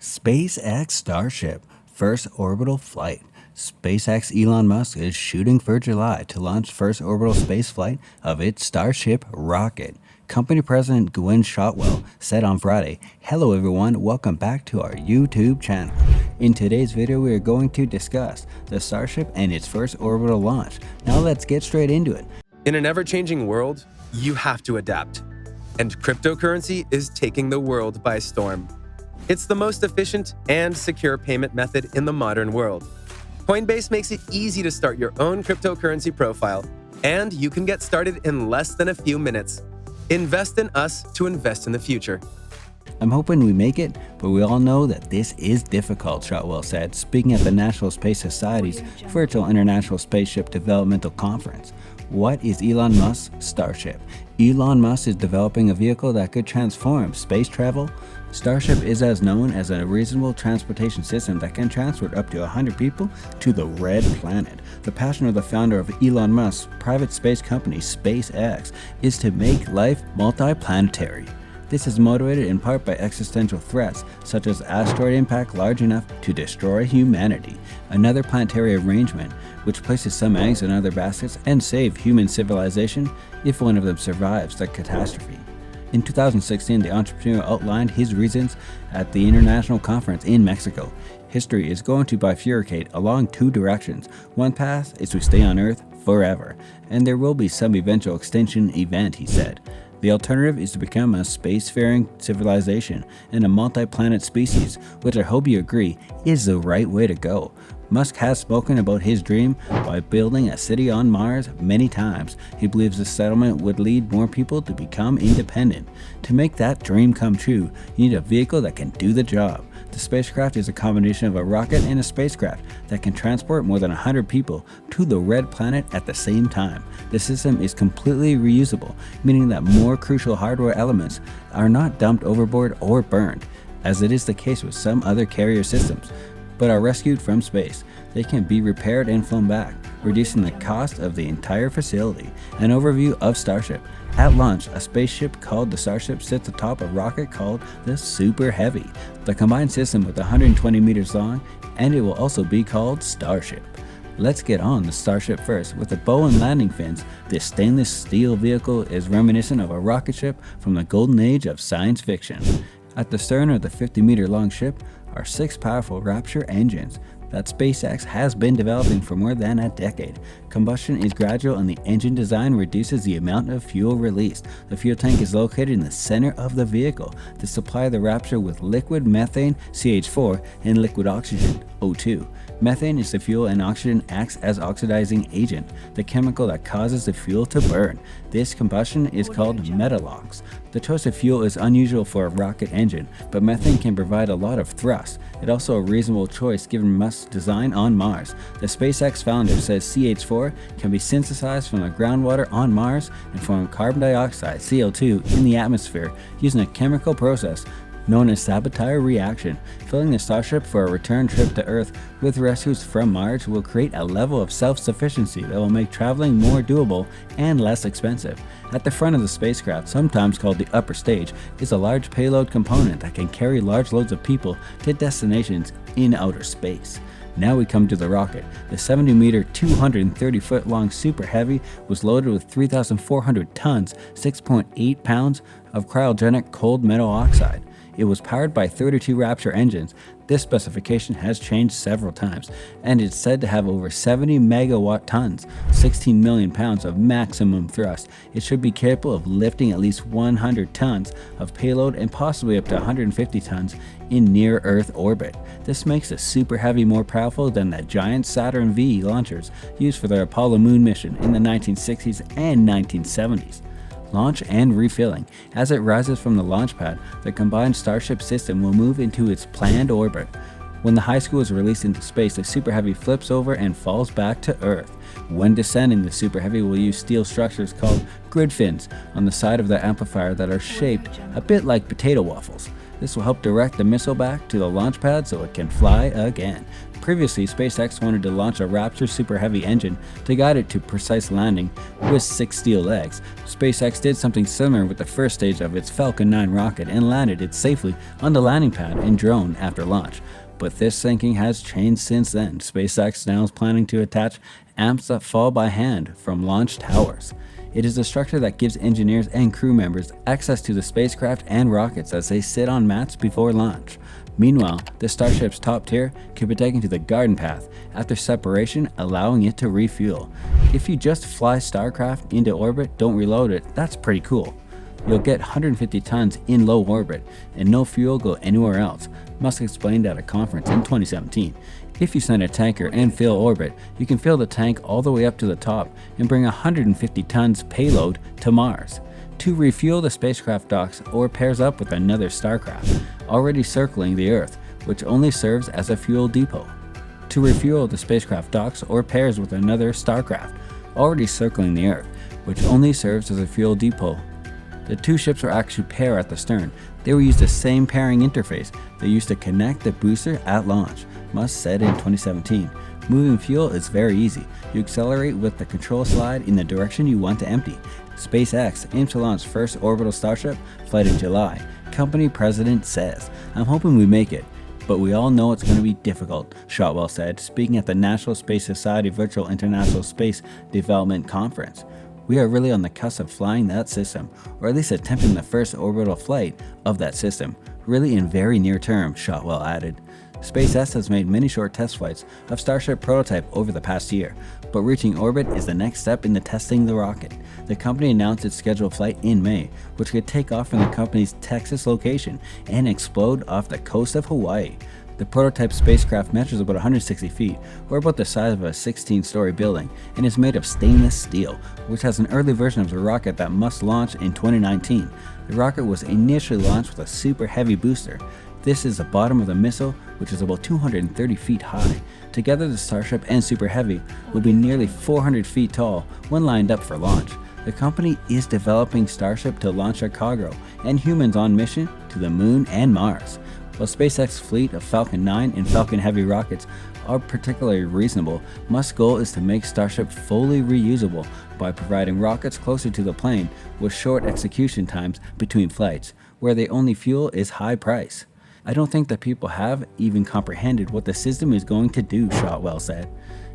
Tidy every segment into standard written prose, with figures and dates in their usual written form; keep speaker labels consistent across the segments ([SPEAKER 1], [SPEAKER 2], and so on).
[SPEAKER 1] SpaceX Starship, first orbital flight. SpaceX Elon Musk is shooting for July to launch first orbital space flight of its Starship rocket. Company President Gwynne Shotwell said on Friday, "Hello everyone, welcome back to our YouTube channel. In today's video we are going to discuss the Starship and its first orbital launch. Now let's get straight into it."
[SPEAKER 2] In an ever-changing world, you have to adapt. And cryptocurrency is taking the world by storm. It's the most efficient and secure payment method in the modern world. Coinbase makes it easy to start your own cryptocurrency profile, and you can get started in less than a few minutes. Invest in us to invest in the future.
[SPEAKER 1] "I'm hoping we make it, but we all know that this is difficult," Shotwell said, speaking at the National Space Society's virtual International Spaceship Developmental Conference. What is Elon Musk's Starship? Elon Musk is developing a vehicle that could transform space travel. Starship is as known as a reasonable transportation system that can transport up to 100 people to the Red Planet. The passion of the founder of Elon Musk's private space company SpaceX is to make life multiplanetary. This is motivated in part by existential threats, such as asteroid impact large enough to destroy humanity, another planetary arrangement which places some eggs in other baskets and save human civilization if one of them survives the catastrophe. In 2016, the entrepreneur outlined his reasons at the international conference in Mexico. History is going to bifurcate along two directions. One path is to stay on Earth forever, and there will be some eventual extinction event, he said. The alternative is to become a spacefaring civilization and a multi-planet species, which I hope you agree is the right way to go. Musk has spoken about his dream by building a city on Mars many times. He believes the settlement would lead more people to become independent. To make that dream come true, you need a vehicle that can do the job. The spacecraft is a combination of a rocket and a spacecraft that can transport more than 100 people to the Red Planet at the same time. The system is completely reusable, meaning that more crucial hardware elements are not dumped overboard or burned, as it is the case with some other carrier systems, but are rescued from space. They can be repaired and flown back, reducing the cost of the entire facility. An overview of Starship. At launch, a spaceship called the Starship sits atop a rocket called the Super Heavy, the combined system with 120 meters long, and it will also be called Starship. Let's get on the Starship first. With the bow and landing fins, this stainless steel vehicle is reminiscent of a rocket ship from the golden age of science fiction. At the stern of the 50-meter long ship are 6 powerful Rapture engines that SpaceX has been developing for more than a decade. Combustion is gradual and the engine design reduces the amount of fuel released. The fuel tank is located in the center of the vehicle to supply the Rapture with liquid methane, CH4, and liquid oxygen, O2. Methane is the fuel and oxygen acts as oxidizing agent, the chemical that causes the fuel to burn. This combustion is called metalox. The choice of fuel is unusual for a rocket engine, but methane can provide a lot of thrust. It's also a reasonable choice given Musk's design on Mars. The SpaceX founder says CH4 can be synthesized from the groundwater on Mars and form carbon dioxide, CO2, in the atmosphere using a chemical process known as sabotage reaction. Filling the Starship for a return trip to Earth with rescues from Mars will create a level of self-sufficiency that will make traveling more doable and less expensive. At the front of the spacecraft, sometimes called the upper stage, is a large payload component that can carry large loads of people to destinations in outer space. Now we come to the rocket. The 70-meter, 230-foot long Super Heavy was loaded with 3,400 tons, 6.8 pounds of cryogenic cold metal oxide. It was powered by 32 Rapture engines. This specification has changed several times, and it's said to have over 70 megawatt tons, 16 million pounds of maximum thrust. It should be capable of lifting at least 100 tons of payload and possibly up to 150 tons in near-Earth orbit. This makes the Super Heavy more powerful than the giant Saturn V launchers used for the Apollo moon mission in the 1960s and 1970s. Launch and refilling. As it rises from the launch pad, the combined Starship system will move into its planned orbit. When the high school is released into space, the Super Heavy flips over and falls back to Earth. When descending, the Super Heavy will use steel structures called grid fins on the side of the amplifier that are shaped a bit like potato waffles. This will help direct the missile back to the launch pad so it can fly again. Previously, SpaceX wanted to launch a Raptor Super Heavy engine to guide it to precise landing with 6 steel legs. SpaceX did something similar with the first stage of its Falcon 9 rocket and landed it safely on the landing pad and drone after launch. But this thinking has changed since then. SpaceX now is planning to attach amps that fall by hand from launch towers. It is a structure that gives engineers and crew members access to the spacecraft and rockets as they sit on mats before launch. Meanwhile, the Starship's top tier could be taken to the garden path after separation, allowing it to refuel. If you just fly Starcraft into orbit, don't reload it, that's pretty cool. You'll get 150 tons in low orbit and no fuel go anywhere else, Musk explained at a conference in 2017. If you send a tanker and fill orbit, you can fill the tank all the way up to the top and bring 150 tons payload to Mars. To refuel, the spacecraft docks or pairs up with another Starcraft already circling the Earth, which only serves as a fuel depot. To refuel, the spacecraft docks or pairs with another Starcraft already circling the Earth, which only serves as a fuel depot. The two ships were actually pair at the stern. They will use the same pairing interface they used to connect the booster at launch, Musk said in 2017. Moving fuel is very easy. You accelerate with the control slide in the direction you want to empty. SpaceX aims to launch first orbital Starship flight in July. Company president says, "I'm hoping we make it, but we all know it's going to be difficult," Shotwell said, speaking at the National Space Society Virtual International Space Development Conference. "We are really on the cusp of flying that system, or at least attempting the first orbital flight of that system, really in very near term," Shotwell added. SpaceX has made many short test flights of Starship prototype over the past year, but reaching orbit is the next step in the testing the rocket. The company announced its scheduled flight in May, which could take off from the company's Texas location and explode off the coast of Hawaii. The prototype spacecraft measures about 160 feet, or about the size of a 16-story building, and is made of stainless steel, which has an early version of the rocket that Musk launched in 2019. The rocket was initially launched with a super heavy booster. This is the bottom of the missile, which is about 230 feet high. Together, the Starship and Super Heavy will be nearly 400 feet tall when lined up for launch. The company is developing Starship to launch a cargo and humans on mission to the Moon and Mars. While SpaceX's fleet of Falcon 9 and Falcon Heavy rockets are particularly reasonable, Musk's goal is to make Starship fully reusable by providing rockets closer to the plane with short execution times between flights, where the only fuel is high price. "I don't think that people have even comprehended what the system is going to do," Shotwell said.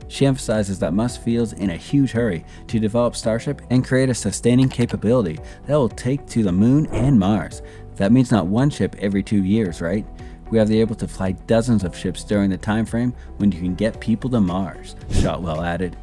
[SPEAKER 1] She emphasizes that Musk feels in a huge hurry to develop Starship and create a sustaining capability that will take to the Moon and Mars. That means not one ship every 2 years, right? We have the able to fly dozens of ships during the time frame when you can get people to Mars, Shotwell added.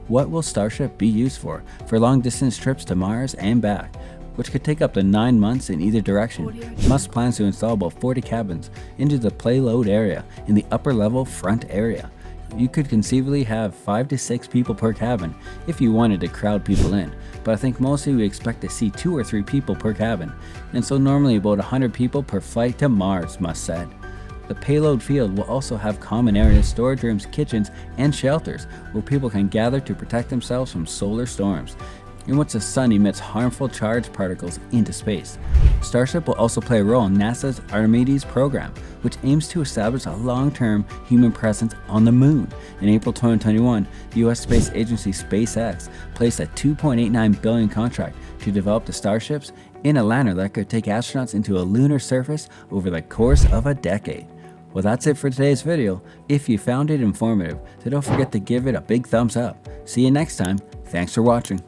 [SPEAKER 1] What will Starship be used for? For long-distance trips to Mars and back, which could take up to 9 months in either direction. Musk plans to install about 40 cabins into the payload area in the upper level front area. You could conceivably have 5 to 6 people per cabin if you wanted to crowd people in, but I think mostly we expect to see 2 or 3 people per cabin, and so normally about 100 people per flight to Mars, Musk said. The payload field will also have common areas, storage rooms, kitchens, and shelters where people can gather to protect themselves from solar storms in which the sun emits harmful charged particles into space. Starship will also play a role in NASA's Artemis program, which aims to establish a long-term human presence on the Moon. In April 2021, the U.S. space agency SpaceX placed a $2.89 billion contract to develop the Starships in a lander that could take astronauts into a lunar surface over the course of a decade. Well, that's it for today's video. If you found it informative, then don't forget to give it a big thumbs up. See you next time. Thanks for watching.